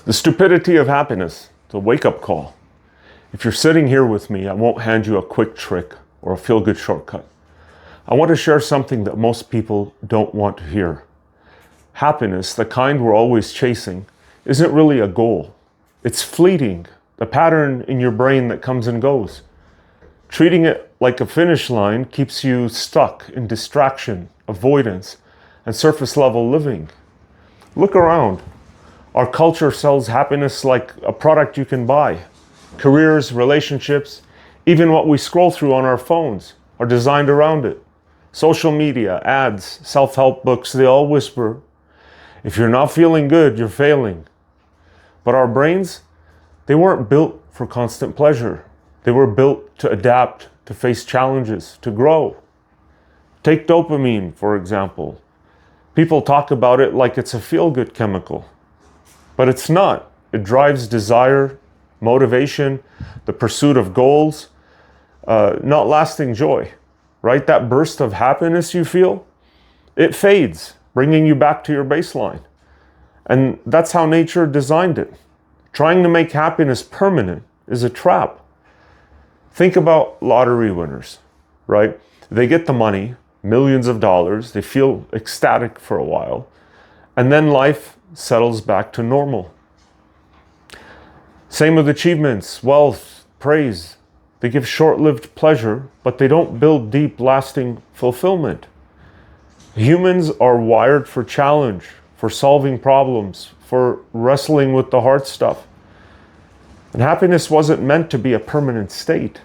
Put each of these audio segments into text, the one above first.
The Stupidity of Happiness. It's a wake-up call. If you're sitting here with me, I won't hand you a quick trick or a feel-good shortcut. I want to share something that most people don't want to hear. Happiness, the kind we're always chasing, isn't really a goal. It's fleeting, a pattern in your brain that comes and goes. Treating it like a finish line keeps you stuck in distraction, avoidance, and surface-level living. Look around. Our culture sells happiness like a product you can buy. Careers, relationships, even what we scroll through on our phones are designed around it. Social media, ads, self-help books, they all whisper, if you're not feeling good, you're failing. But our brains, they weren't built for constant pleasure. They were built to adapt, to face challenges, to grow. Take dopamine, for example. People talk about it like it's a feel-good chemical. But it's not. It drives desire, motivation, the pursuit of goals, not lasting joy, right? That burst of happiness you feel, it fades, bringing you back to your baseline. And that's how nature designed it. Trying to make happiness permanent is a trap. Think about lottery winners, right? They get the money, millions of dollars, they feel ecstatic for a while, and then life settles back to normal. Same with achievements, wealth, praise. They give short-lived pleasure, but they don't build deep, lasting fulfillment. Humans are wired for challenge, for solving problems, for wrestling with the hard stuff. And happiness wasn't meant to be a permanent state.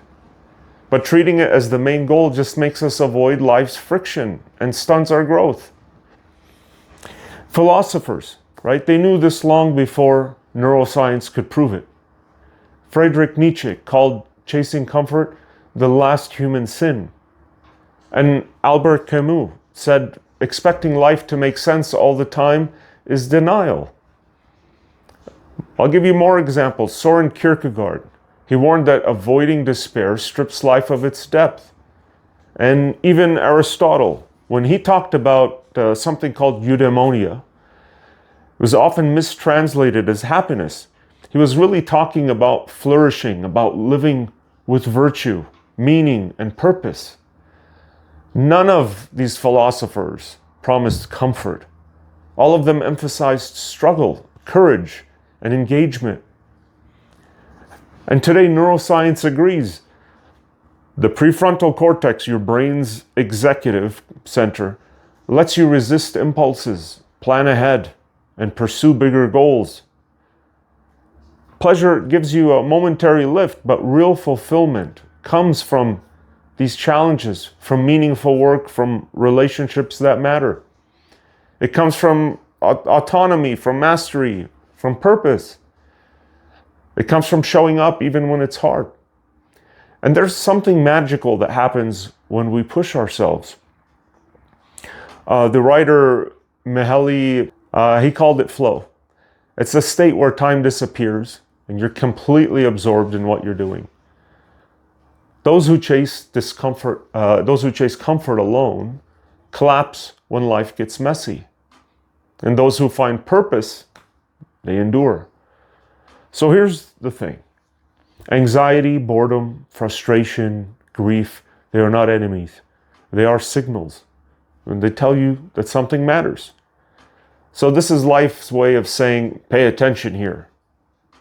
But treating it as the main goal just makes us avoid life's friction and stunts our growth. Philosophers, right? They knew this long before neuroscience could prove it. Friedrich Nietzsche called chasing comfort the last human sin. And Albert Camus said expecting life to make sense all the time is denial. I'll give you more examples. Soren Kierkegaard, he warned that avoiding despair strips life of its depth. And even Aristotle, when he talked about something called eudaimonia, it was often mistranslated as happiness. He was really talking about flourishing, about living with virtue, meaning, and purpose. None of these philosophers promised comfort. All of them emphasized struggle, courage, and engagement. And today, neuroscience agrees. The prefrontal cortex, your brain's executive center, lets you resist impulses, plan ahead, and pursue bigger goals. Pleasure gives you a momentary lift, but real fulfillment comes from these challenges, from meaningful work, from relationships that matter. It comes from autonomy, from mastery, from purpose. It comes from showing up even when it's hard. And there's something magical that happens when we push ourselves. The writer Mihaly, he called it flow. It's a state where time disappears and you're completely absorbed in what you're doing. Those who chase discomfort, those who chase comfort alone, collapse when life gets messy. And those who find purpose, they endure. So here's the thing. Anxiety, boredom, frustration, grief, they are not enemies. They are signals. And they tell you that something matters. So this is life's way of saying, pay attention here,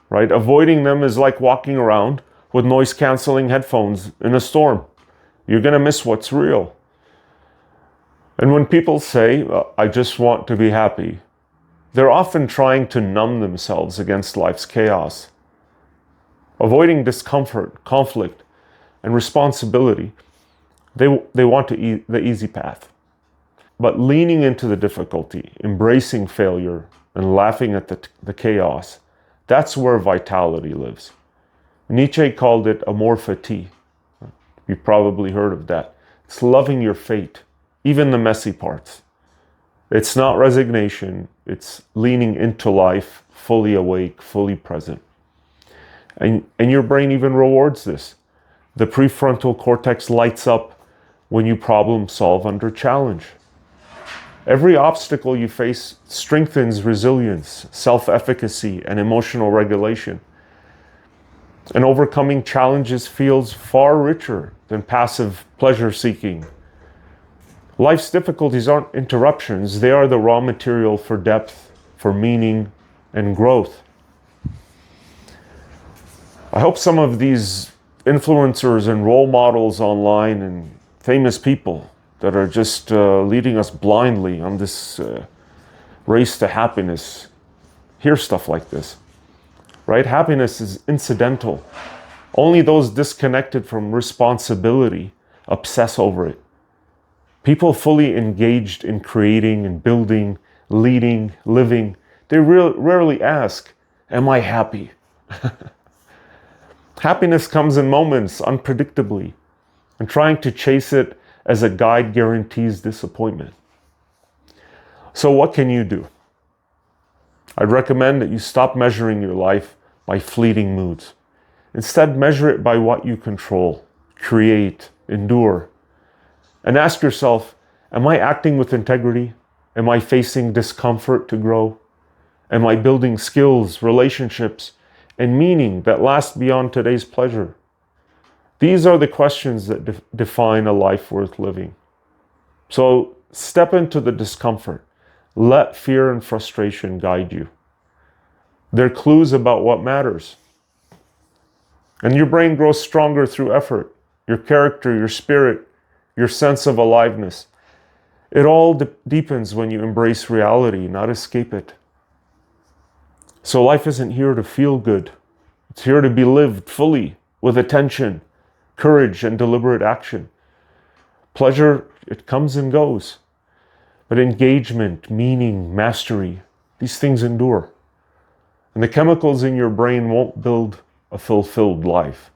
right? Avoiding them is like walking around with noise-canceling headphones in a storm. You're going to miss what's real. And when people say, I just want to be happy, they're often trying to numb themselves against life's chaos. Avoiding discomfort, conflict, and responsibility, they want the easy path. But leaning into the difficulty, embracing failure, and laughing at the chaos, that's where vitality lives. Nietzsche called it amor fati. You've probably heard of that. It's loving your fate, even the messy parts. It's not resignation, it's leaning into life, fully awake, fully present. And your brain even rewards this. The prefrontal cortex lights up when you problem solve under challenge. Every obstacle you face strengthens resilience, self-efficacy, and emotional regulation. And overcoming challenges feels far richer than passive pleasure-seeking. Life's difficulties aren't interruptions, they are the raw material for depth, for meaning, and growth. I hope some of these influencers and role models online and famous people that are just leading us blindly on this race to happiness hear stuff like this, right? Happiness is incidental. Only those disconnected from responsibility obsess over it. People fully engaged in creating and building, leading, living, they rarely ask, am I happy? Happiness comes in moments, unpredictably, and trying to chase it as a guide guarantees disappointment. So what can you do? I'd recommend that you stop measuring your life by fleeting moods. Instead, measure it by what you control, create, endure. And ask yourself, am I acting with integrity? Am I facing discomfort to grow? Am I building skills, relationships, and meaning that last beyond today's pleasure? These are the questions that define a life worth living. So step into the discomfort. Let fear and frustration guide you. They're clues about what matters. And your brain grows stronger through effort. Your character, your spirit, your sense of aliveness. It all deepens when you embrace reality, not escape it. So life isn't here to feel good. It's here to be lived fully, with attention, courage, and deliberate action. Pleasure, it comes and goes. But engagement, meaning, mastery, these things endure. And the chemicals in your brain won't build a fulfilled life.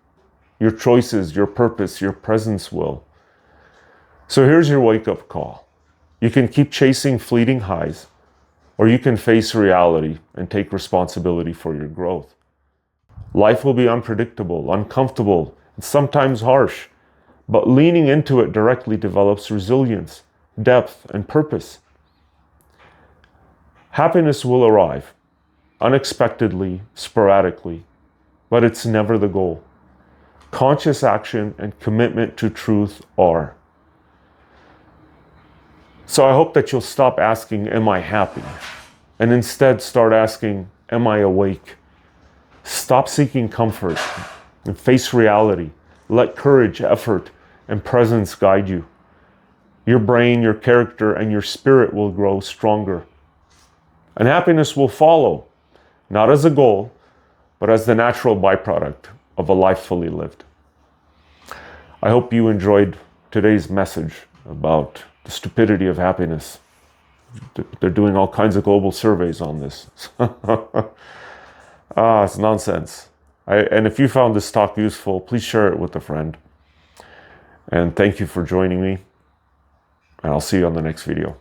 Your choices, your purpose, your presence will. So here's your wake-up call. You can keep chasing fleeting highs, or you can face reality and take responsibility for your growth. Life will be unpredictable, uncomfortable, and sometimes harsh, but leaning into it directly develops resilience, depth, and purpose. Happiness will arrive, unexpectedly, sporadically, but it's never the goal. Conscious action and commitment to truth are. So I hope that you'll stop asking, am I happy? And instead start asking, am I awake? Stop seeking comfort and face reality. Let courage, effort, and presence guide you. Your brain, your character, and your spirit will grow stronger. And happiness will follow, not as a goal, but as the natural byproduct of a life fully lived. I hope you enjoyed today's message about the stupidity of happiness. They're doing all kinds of global surveys on this. It's nonsense. And if you found this talk useful, please share it with a friend. And thank you for joining me. And I'll see you on the next video.